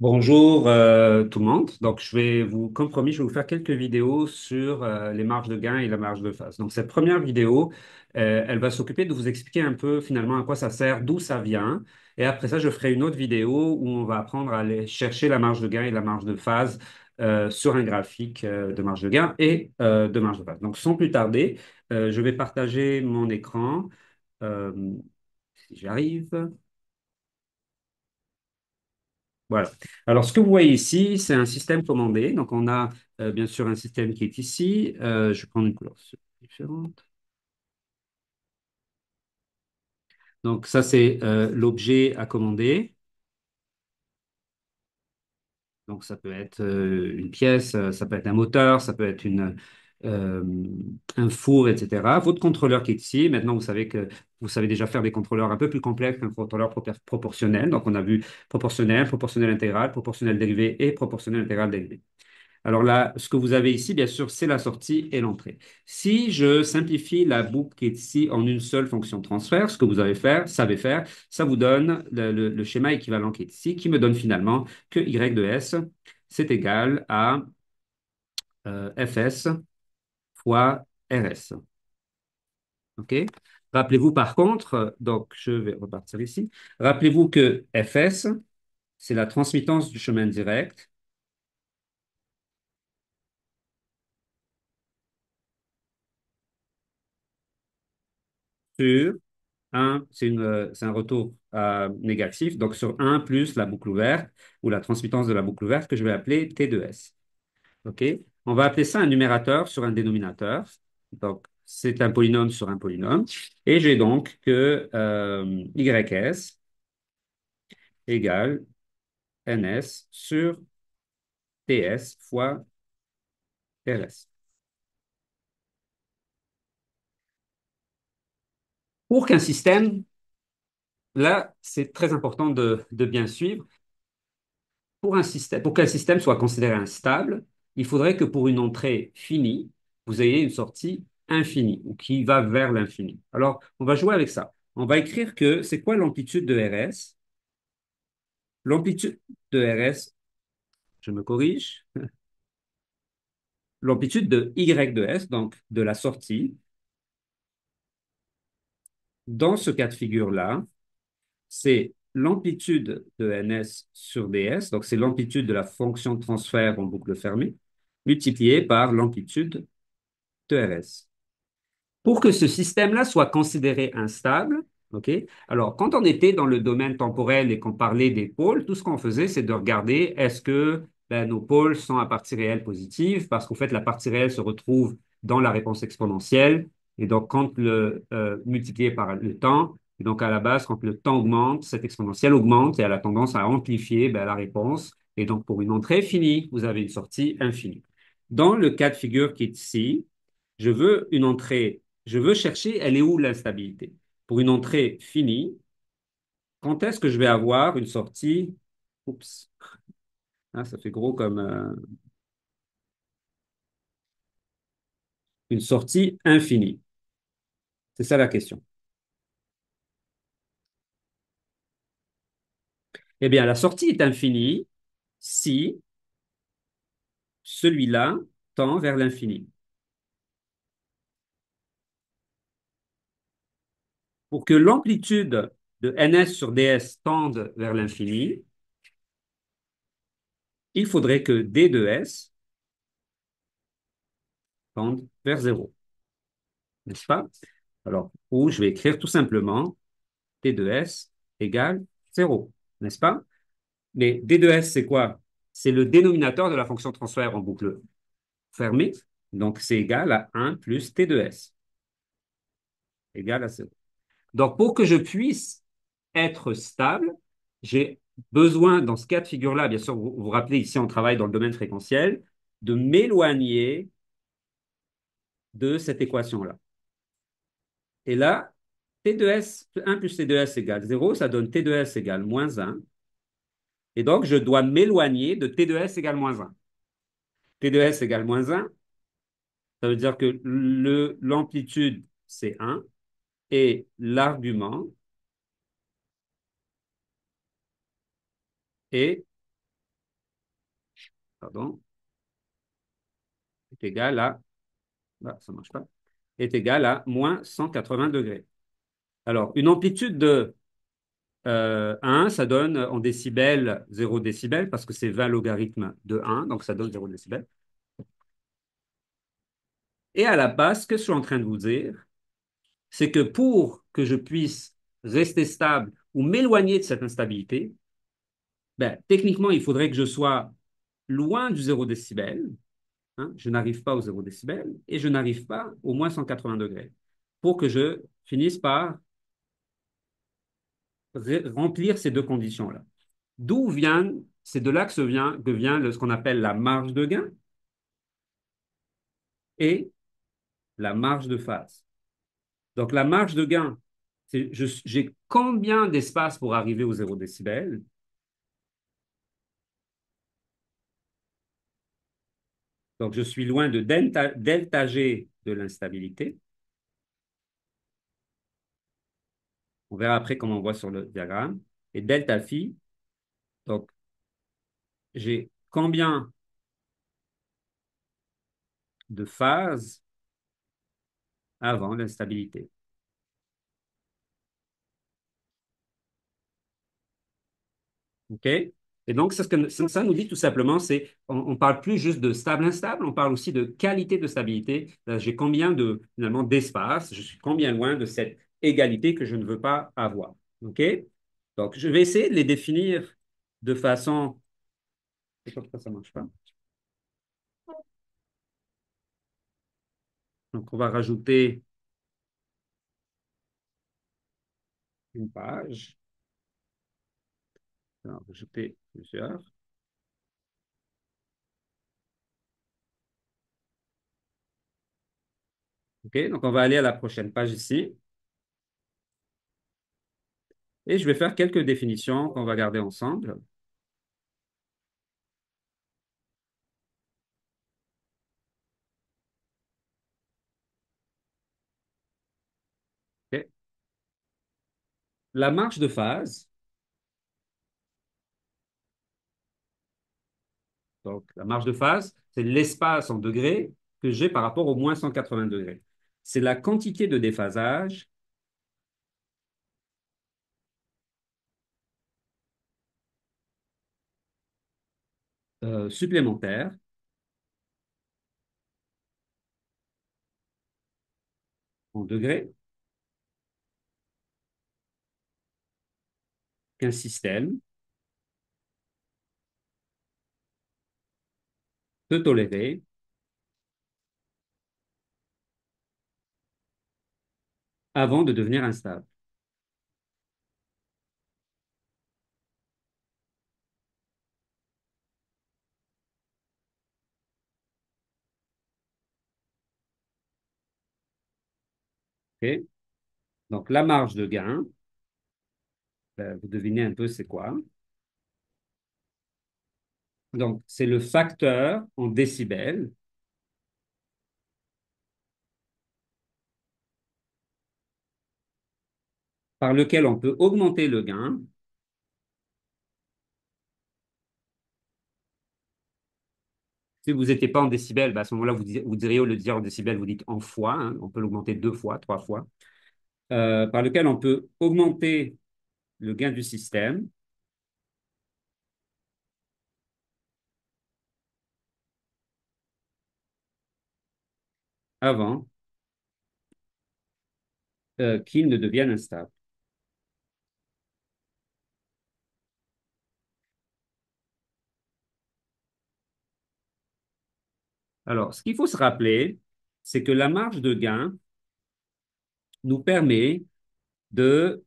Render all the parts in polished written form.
Bonjour tout le monde. Donc, comme promis, je vais vous faire quelques vidéos sur les marges de gain et la marge de phase. Donc, cette première vidéo, elle va s'occuper de vous expliquer un peu finalement à quoi ça sert, d'où ça vient. Et après ça, je ferai une autre vidéo où on va apprendre à aller chercher la marge de gain et la marge de phase sur un graphique de marge de gain et de marge de phase. Donc, sans plus tarder, je vais partager mon écran. Euh, si j'arrive. Voilà. Alors, ce que vous voyez ici, c'est un système commandé. Donc, on a bien sûr un système qui est ici. Je vais prendre une couleur différente. Donc, ça, c'est l'objet à commander. Donc, ça peut être une pièce, ça peut être un moteur, ça peut être euh, un four, etc. Votre contrôleur qui est ici. Maintenant, vous savez déjà faire des contrôleurs un peu plus complexes qu'un contrôleur proportionnel. Donc, on a vu proportionnel, proportionnel intégral, proportionnel dérivé et proportionnel intégral dérivé. Alors là, ce que vous avez ici, bien sûr, c'est la sortie et l'entrée. Si je simplifie la boucle qui est ici en une seule fonction transfert, ce que savez faire, ça vous donne le schéma équivalent qui est ici, qui me donne finalement que y de s, c'est égal à fs fois rs. OK? Rappelez-vous par contre, donc je vais repartir ici, rappelez-vous que fs, c'est la transmittance du chemin direct sur c'est un retour négatif, donc sur un plus la boucle ouverte ou la transmittance de la boucle ouverte que je vais appeler T2S. OK? On va appeler ça un numérateur sur un dénominateur. Donc, c'est un polynôme sur un polynôme. Et j'ai donc que YS égale NS sur TS fois RS. Pour qu'un système, là, c'est très important de bien suivre. Pour qu'un système soit considéré instable, il faudrait que pour une entrée finie, vous ayez une sortie infinie ou qui va vers l'infini. Alors, on va jouer avec ça. On va écrire que c'est quoi l'amplitude de RS? L'amplitude de RS, je me corrige, l'amplitude de Y de S, donc de la sortie, dans ce cas de figure-là, c'est l'amplitude de NS sur DS, donc c'est l'amplitude de la fonction de transfert en boucle fermée, multipliée par l'amplitude de RS. Pour que ce système-là soit considéré instable, OK? Alors, quand on était dans le domaine temporel et qu'on parlait des pôles, tout ce qu'on faisait, c'est de regarder est-ce que nos pôles sont à partie réelle positive, parce qu'en fait, la partie réelle se retrouve dans la réponse exponentielle. Et donc, quand multiplié par le temps, et donc à la base, quand le temps augmente, cette exponentielle augmente et elle a tendance à amplifier la réponse. Et donc, pour une entrée finie, vous avez une sortie infinie. Dans le cas de figure qui est ici, je veux chercher, elle est où l'instabilité? Pour une entrée finie, quand est-ce que je vais avoir une sortie? Oups, ah, ça fait gros comme une sortie infinie. C'est ça la question. Eh bien, la sortie est infinie si celui-là tend vers l'infini. Pour que l'amplitude de ns sur ds tende vers l'infini, il faudrait que d de s tende vers zéro, n'est-ce pas? Alors, ou je vais écrire tout simplement d de s égale zéro, n'est-ce pas? Mais D2S, c'est quoi? C'est le dénominateur de la fonction transfert en boucle fermée. Donc, c'est égal à 1 plus T2S, égal à 0. Donc, pour que je puisse être stable, j'ai besoin, dans ce cas de figure-là, bien sûr, vous vous rappelez, ici, on travaille dans le domaine fréquentiel, de m'éloigner de cette équation-là. Et là, T2S, 1 plus T2S égale 0, ça donne T2S égale moins 1. Et donc, je dois m'éloigner de T2S égale moins 1. T2S égale moins 1, ça veut dire que l'amplitude, c'est 1 et l'argument est pardon, est égal à, ah, ça marche pas, est égal à moins 180 degrés. Alors, une amplitude de 1, ça donne en décibels 0 décibel parce que c'est 20 logarithmes de 1, donc ça donne 0 décibel. Et à la base, ce que je suis en train de vous dire, c'est que pour que je puisse rester stable ou m'éloigner de cette instabilité, ben, techniquement, il faudrait que je sois loin du 0 décibel. Hein, je n'arrive pas au 0 décibel et je n'arrive pas au moins 180 degrés pour que je finisse par remplir ces deux conditions-là. D'où vient, c'est de là que vient ce qu'on appelle la marge de gain et la marge de phase. Donc, la marge de gain, j'ai combien d'espace pour arriver au 0 décibel? Donc, je suis loin de delta G de l'instabilité. On verra après comment on voit sur le diagramme. Et delta phi, donc, j'ai combien de phases avant l'instabilité. OK? Et donc, c'est ce que ça nous dit tout simplement, c'est on ne parle plus juste de stable-instable, on parle aussi de qualité de stabilité. J'ai combien de, finalement, d'espace, je suis combien loin de cette égalité que je ne veux pas avoir. OK? Donc, je vais essayer de les définir de façon. Je sais pas pourquoi ça ne marche pas. Donc, on va rajouter une page. On va rajouter plusieurs. OK? Donc, on va aller à la prochaine page ici. Et je vais faire quelques définitions qu'on va garder ensemble. OK? La marge de phase, donc la marge de phase, c'est l'espace en degrés que j'ai par rapport au moins 180 degrés. C'est la quantité de déphasage supplémentaire en degrés qu'un système peut tolérer avant de devenir instable. OK? Donc la marge de gain, vous devinez un peu c'est quoi. Donc c'est le facteur en décibels par lequel on peut augmenter le gain. Si vous n'étiez pas en décibels, ben, à ce moment-là, vous diriez au lieu de dire en décibels, vous dites en fois. Hein, on peut l'augmenter 2 fois, 3 fois. Par lequel on peut augmenter le gain du système avant qu'il ne devienne instable. Alors, ce qu'il faut se rappeler, c'est que la marge de gain nous permet de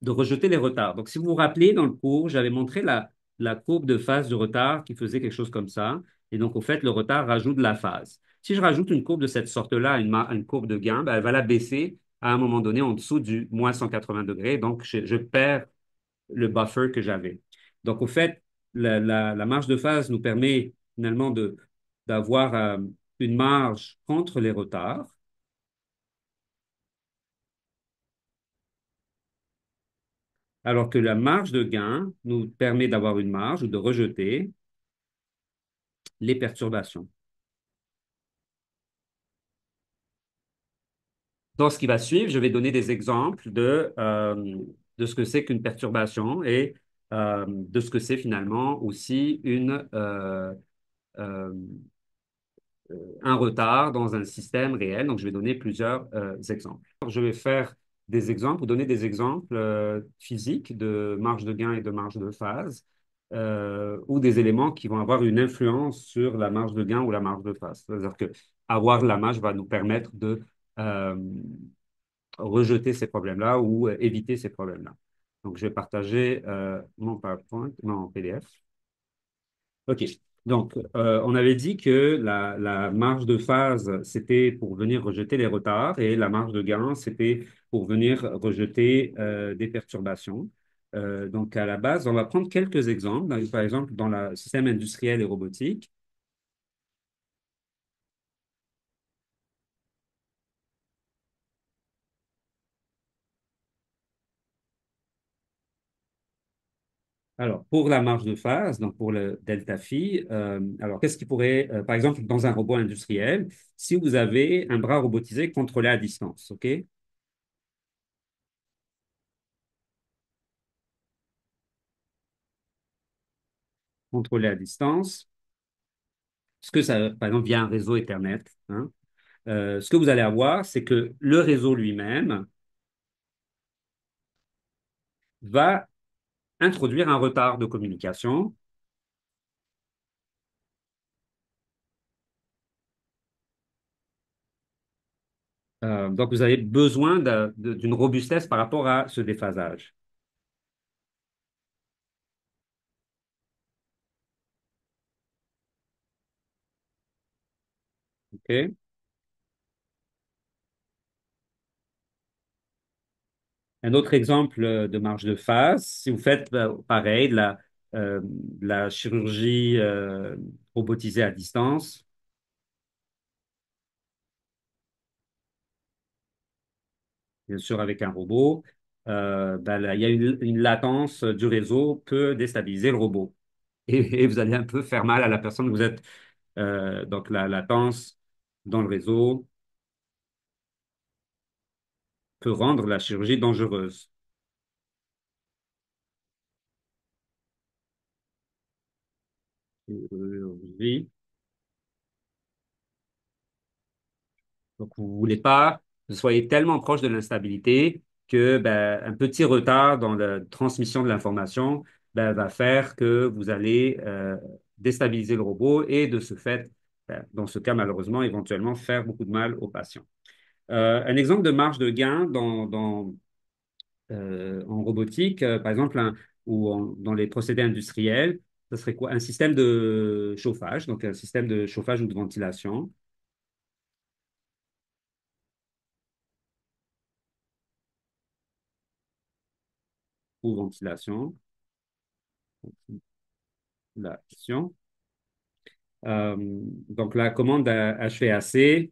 rejeter les retards. Donc, si vous vous rappelez, dans le cours, j'avais montré la courbe de phase de retard qui faisait quelque chose comme ça. Et donc, au fait, le retard rajoute de la phase. Si je rajoute une courbe de cette sorte-là à une courbe de gain, ben, elle va la baisser à un moment donné en dessous du moins 180 degrés. Donc, je perds le buffer que j'avais. Donc, au fait, la marge de phase nous permet finalement d'avoir une marge contre les retards, alors que la marge de gain nous permet d'avoir une marge ou de rejeter les perturbations. Dans ce qui va suivre, je vais donner des exemples de ce que c'est qu'une perturbation et de ce que c'est finalement aussi euh, un retard dans un système réel. Donc, je vais donner plusieurs exemples. Je vais faire des exemples ou donner des exemples physiques de marge de gain et de marge de phase ou des éléments qui vont avoir une influence sur la marge de gain ou la marge de phase. C'est-à-dire que avoir la marge va nous permettre de euh, rejeter ces problèmes-là ou éviter ces problèmes-là. Donc, je vais partager mon PowerPoint, mon PDF. OK. Donc, on avait dit que la marge de phase, c'était pour venir rejeter les retards et la marge de gain, c'était pour venir rejeter des perturbations. Donc, à la base, on va prendre quelques exemples. Par exemple, dans le système industriel et robotique. Alors, pour la marge de phase, donc pour le delta phi, alors qu'est-ce qui pourrait, par exemple, dans un robot industriel, si vous avez un bras robotisé contrôlé à distance, OK? Contrôlé à distance, ce que ça, par exemple, via un réseau Ethernet, hein, ce que vous allez avoir, c'est que le réseau lui-même va introduire un retard de communication. Donc, vous avez besoin d'une robustesse par rapport à ce déphasage. OK? Un autre exemple de marge de phase, si vous faites pareil, de la chirurgie robotisée à distance, bien sûr avec un robot, ben là, il y a une latence du réseau peut déstabiliser le robot. Et vous allez un peu faire mal à la personne que vous êtes. Donc la latence dans le réseau peut rendre la chirurgie dangereuse. Oui. Donc, vous ne voulez pas que vous soyez tellement proche de l'instabilité que ben, un petit retard dans la transmission de l'information ben, va faire que vous allez déstabiliser le robot et de ce fait, ben, dans ce cas, malheureusement, éventuellement faire beaucoup de mal aux patients. Un exemple de marge de gain en robotique, par exemple, dans les procédés industriels, ce serait quoi? Un système de chauffage, donc un système de chauffage ou de ventilation ou ventilation. Ventilation. Euh, donc, la commande HVAC,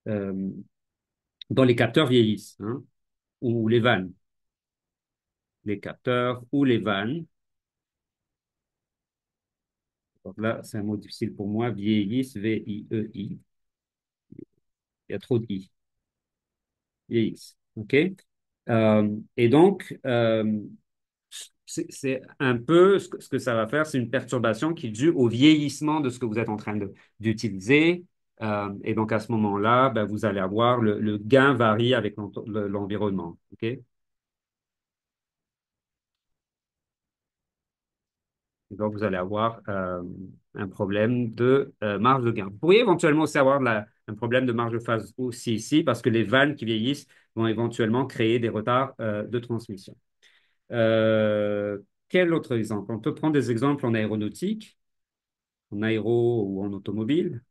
euh, dont les capteurs vieillissent, hein, ou les vannes. Les capteurs ou les vannes. Donc là, c'est un mot difficile pour moi. Vieillissent, V-I-E-I. Il y a trop de I. Vieillissent. OK? Et donc, c'est un peu ce que ça va faire, c'est une perturbation qui est due au vieillissement de ce que vous êtes en train d'utiliser. Et donc, à ce moment-là, ben, vous allez avoir le gain varie avec l'environnement. OK? Et donc, vous allez avoir un problème de marge de gain. Vous pourriez éventuellement aussi avoir un problème de marge de phase aussi ici, parce que les vannes qui vieillissent vont éventuellement créer des retards de transmission. Euh, Quel autre exemple? On peut prendre des exemples en aéronautique, en aéro ou en automobile.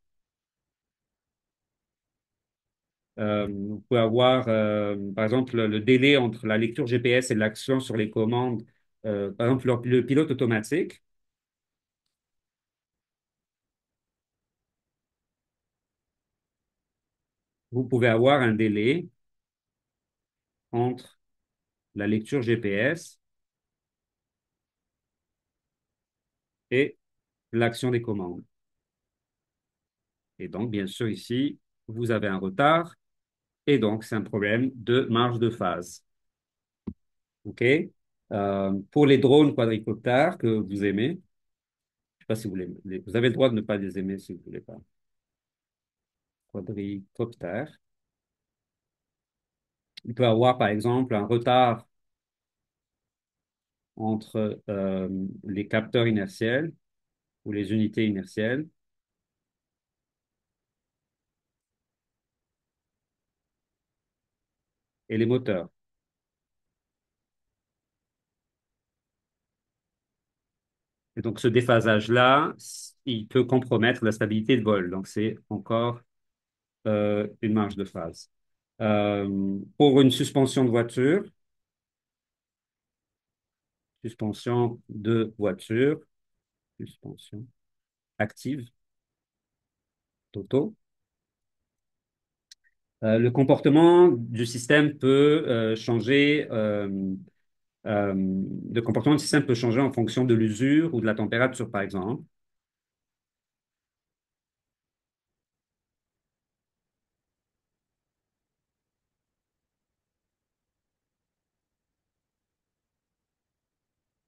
Vous pouvez avoir, par exemple, le délai entre la lecture GPS et l'action sur les commandes. Par exemple, le pilote automatique, vous pouvez avoir un délai entre la lecture GPS et l'action des commandes. Et donc, bien sûr, ici, vous avez un retard et donc c'est un problème de marge de phase. OK? Pour les drones quadricoptères que vous aimez, je sais pas si vous les, vous avez le droit de ne pas les aimer si vous voulez pas. Quadricoptère. Il peut avoir, par exemple, un retard entre les capteurs inertiels ou les unités inertielles et les moteurs. Et donc, ce déphasage-là, il peut compromettre la stabilité de vol. Donc, c'est encore une marge de phase. Pour une suspension de voiture, suspension de voiture, suspension active, d'auto. Le comportement du système peut changer. Le comportement du système peut changer en fonction de l'usure ou de la température, par exemple.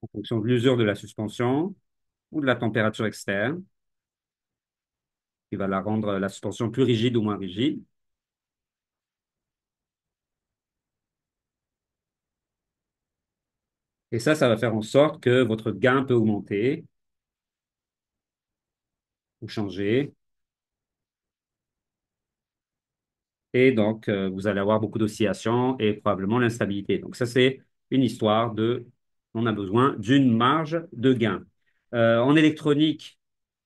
En fonction de l'usure de la suspension ou de la température externe, qui va la rendre la suspension plus rigide ou moins rigide. Et ça va faire en sorte que votre gain peut augmenter ou changer. Et donc, vous allez avoir beaucoup d'oscillations et probablement l'instabilité. Donc, ça, c'est une histoire de, on a besoin d'une marge de gain. En électronique,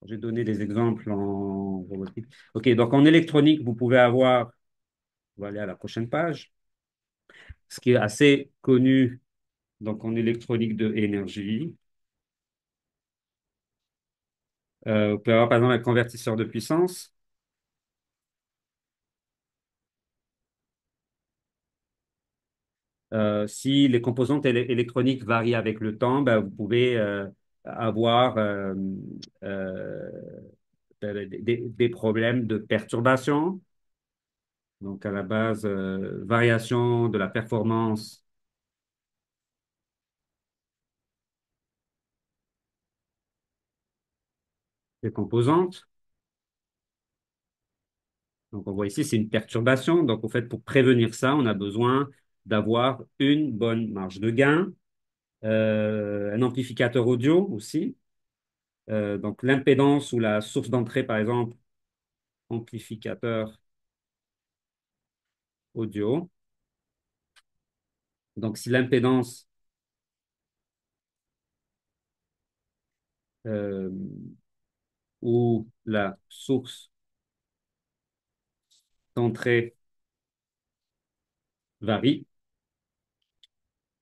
j'ai donné des exemples en robotique. OK, donc en électronique, vous pouvez avoir, on va aller à la prochaine page, ce qui est assez connu, donc en électronique de énergie. Vous pouvez avoir par exemple un convertisseur de puissance. Si les composantes électroniques varient avec le temps, ben, vous pouvez avoir euh, des problèmes de perturbation. Donc, à la base, variation de la performance des composantes. Donc, on voit ici, c'est une perturbation. Donc, au fait, pour prévenir ça, on a besoin d'avoir une bonne marge de gain, un amplificateur audio aussi. Donc, l'impédance ou la source d'entrée, par exemple, amplificateur audio. Donc, si l'impédance euh, ou la source d'entrée varie,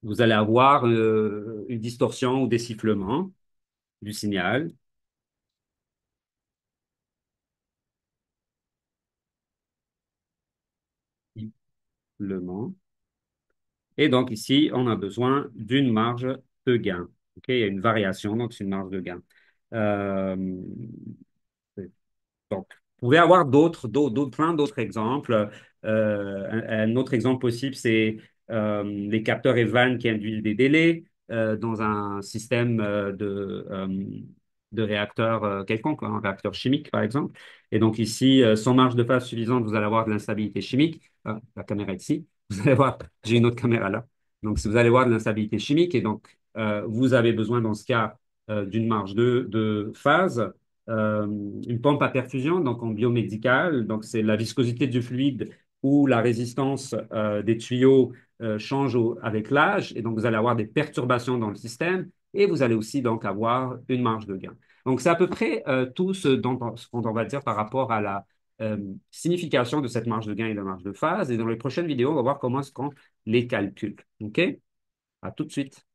vous allez avoir une distorsion ou des sifflements du signal, sifflement. Et donc ici, on a besoin d'une marge de gain. OK? Il y a une variation, donc c'est une marge de gain. Euh, Donc, vous pouvez avoir plein d'autres exemples. Un autre exemple possible, c'est les capteurs Evan qui induisent des délais dans un système de réacteur quelconque, un réacteur chimique, par exemple. Et donc ici, sans marge de phase suffisante, vous allez avoir de l'instabilité chimique. Ah, la caméra est ici. Vous allez voir, j'ai une autre caméra là. Donc, si vous allez voir de l'instabilité chimique, et donc vous avez besoin dans ce cas d'une marge de phase euh, une pompe à perfusion, donc en biomédical, donc c'est la viscosité du fluide ou la résistance des tuyaux change avec l'âge, et donc vous allez avoir des perturbations dans le système, et vous allez aussi donc avoir une marge de gain. Donc c'est à peu près tout ce qu'on va dire par rapport à la signification de cette marge de gain et de la marge de phase, et dans les prochaines vidéos, on va voir comment est-ce qu'on les calcule. OK? À tout de suite.